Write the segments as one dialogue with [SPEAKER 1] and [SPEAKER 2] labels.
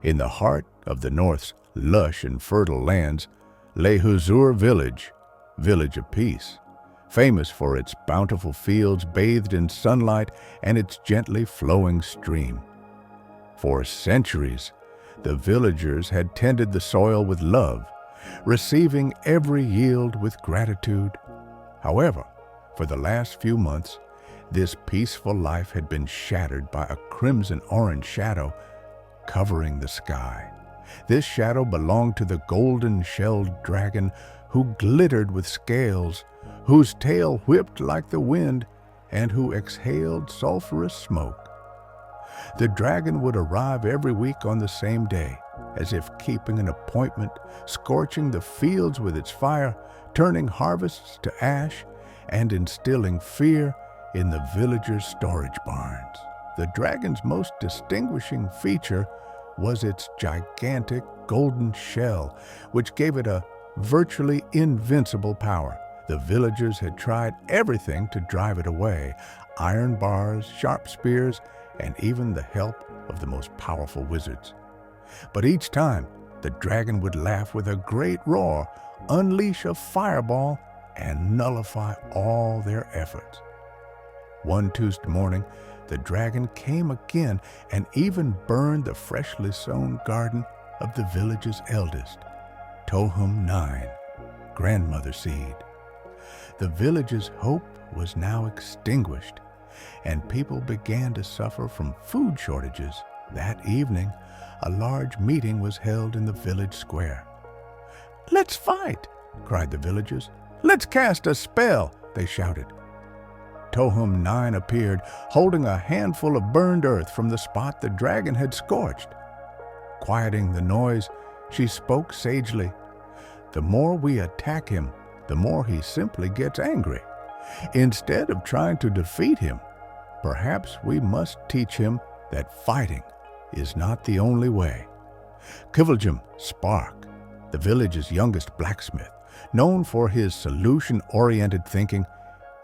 [SPEAKER 1] In the heart of the North's lush and fertile lands lay Village, Village of Peace, famous for its bountiful fields bathed in sunlight and its gently flowing stream. For centuries, the villagers had tended the soil with love, receiving every yield with gratitude. However, for the last few months, this peaceful life had been shattered by a crimson-orange shadow covering the sky. This shadow belonged to the golden-shelled dragon who glittered with scales, whose tail whipped like the wind, and who exhaled sulphurous smoke. The dragon would arrive every week on the same day, as if keeping an appointment, scorching the fields with its fire, turning harvests to ash, and instilling fear in the villagers' storage barns. The dragon's most distinguishing feature was its gigantic golden shell, which gave it a virtually invincible power. The villagers had tried everything to drive it away: iron bars, sharp spears, and even the help of the most powerful wizards. But each time, the dragon would laugh with a great roar, unleash a fireball, and nullify all their efforts. One Tuesday morning, the dragon came again and even burned the freshly sown garden of the village's eldest, Tohum 9, grandmother seed. The village's hope was now extinguished, and people began to suffer from food shortages. That evening, a large meeting was held in the village square. "Let's fight!" cried the villagers. "Let's cast a spell!" they shouted. Tohum 9 appeared, holding a handful of burned earth from the spot the dragon had scorched. Quieting the noise, she spoke sagely. "The more we attack him, the more he simply gets angry. Instead of trying to defeat him, perhaps we must teach him that fighting is not the only way." Kivaljum Spark, the village's youngest blacksmith, known for his solution-oriented thinking,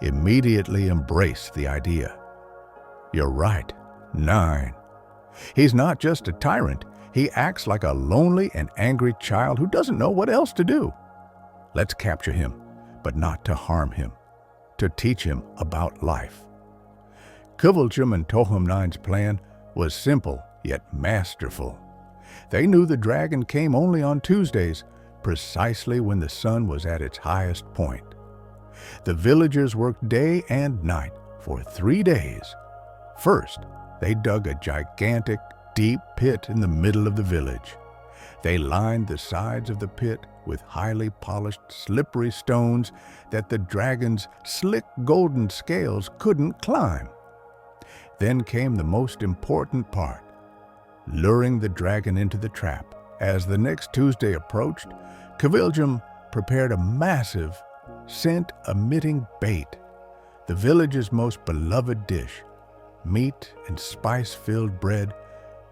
[SPEAKER 1] immediately embraced the idea. "You're right, 9. He's not just a tyrant. He acts like a lonely and angry child who doesn't know what else to do. Let's capture him, but not to harm him, to teach him about life." Kivaljum and Tohum 9's plan was simple yet masterful. They knew the dragon came only on Tuesdays, precisely when the sun was at its highest point. The villagers worked day and night for 3 days. First, they dug a gigantic, deep pit in the middle of the village. They lined the sides of the pit with highly polished, slippery stones that the dragon's slick golden scales couldn't climb. Then came the most important part: luring the dragon into the trap. As the next Tuesday approached, Kivaljum prepared a massive, scent-emitting bait, the village's most beloved dish, meat and spice-filled bread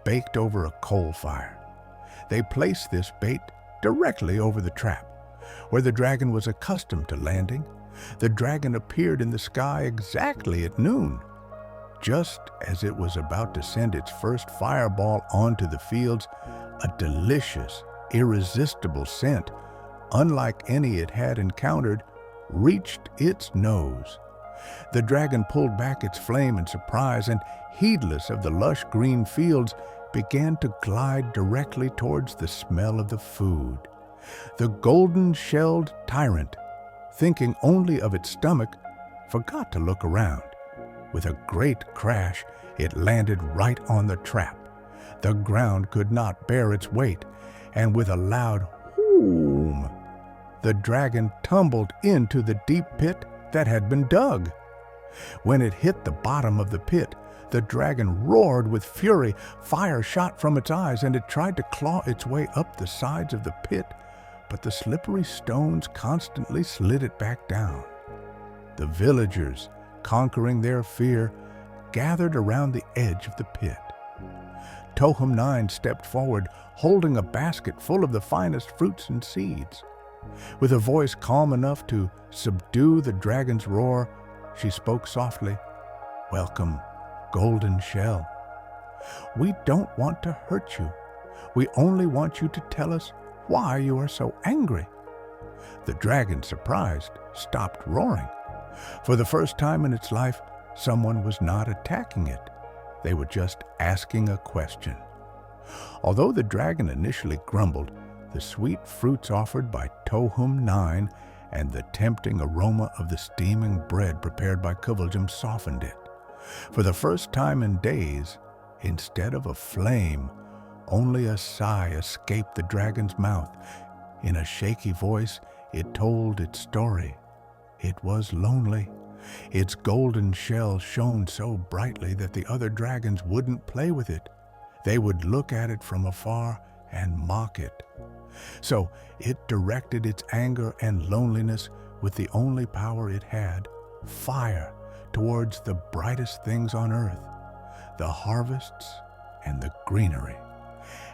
[SPEAKER 1] baked over a coal fire. They placed this bait directly over the trap, where the dragon was accustomed to landing. The dragon appeared in the sky exactly at noon. Just as it was about to send its first fireball onto the fields, a delicious, irresistible scent, unlike any it had encountered, reached its nose. The dragon pulled back its flame in surprise and, heedless of the lush green fields, began to glide directly towards the smell of the food. The golden-shelled tyrant, thinking only of its stomach, forgot to look around. With a great crash, it landed right on the trap. The ground could not bear its weight, and with a loud whoom, the dragon tumbled into the deep pit that had been dug. When it hit the bottom of the pit, the dragon roared with fury. Fire shot from its eyes, and it tried to claw its way up the sides of the pit, but the slippery stones constantly slid it back down. The villagers, conquering their fear, gathered around the edge of the pit. Tohum 9 stepped forward, holding a basket full of the finest fruits and seeds. With a voice calm enough to subdue the dragon's roar, she spoke softly. "Welcome, Golden Shell. We don't want to hurt you. We only want you to tell us why you are so angry." The dragon, surprised, stopped roaring. For the first time in its life, someone was not attacking it. They were just asking a question. Although the dragon initially grumbled, the sweet fruits offered by Tohum-9 and the tempting aroma of the steaming bread prepared by Kvaljum softened it. For the first time in days, instead of a flame, only a sigh escaped the dragon's mouth. In a shaky voice, it told its story. It was lonely. Its golden shell shone so brightly that the other dragons wouldn't play with it. They would look at it from afar and mock it. So it directed its anger and loneliness with the only power it had, fire, towards the brightest things on earth, the harvests and the greenery.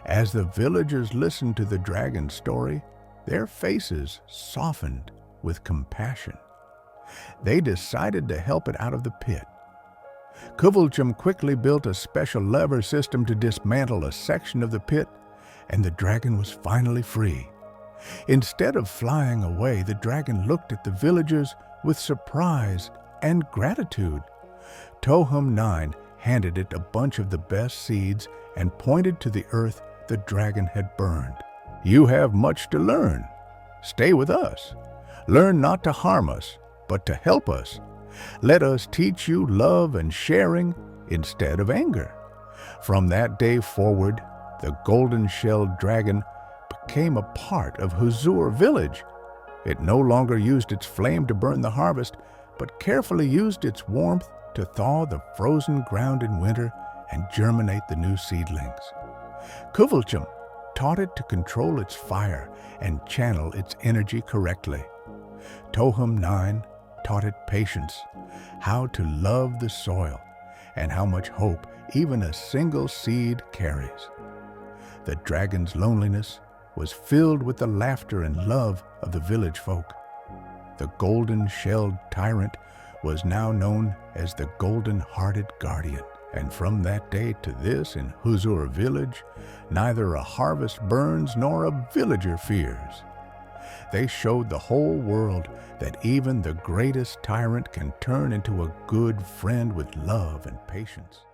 [SPEAKER 1] As the villagers listened to the dragon's story, their faces softened with compassion. They decided to help it out of the pit. Kvaljum quickly built a special lever system to dismantle a section of the pit, and the dragon was finally free. Instead of flying away, the dragon looked at the villagers with surprise and gratitude. Tohum-9 handed it a bunch of the best seeds and pointed to the earth the dragon had burned. "You have much to learn. Stay with us. Learn not to harm us, but to help us. Let us teach you love and sharing instead of anger." From that day forward, the golden-shelled dragon became a part of Serenity Village. It no longer used its flame to burn the harvest, but carefully used its warmth to thaw the frozen ground in winter and germinate the new seedlings. Kvaljum taught it to control its fire and channel its energy correctly. Tohum-9 taught it patience, how to love the soil, and how much hope even a single seed carries. The dragon's loneliness was filled with the laughter and love of the village folk. The golden-shelled tyrant was now known as the golden-hearted guardian. And from that day to this, in Serenity Village, neither a harvest burns nor a villager fears. They showed the whole world that even the greatest tyrant can turn into a good friend with love and patience.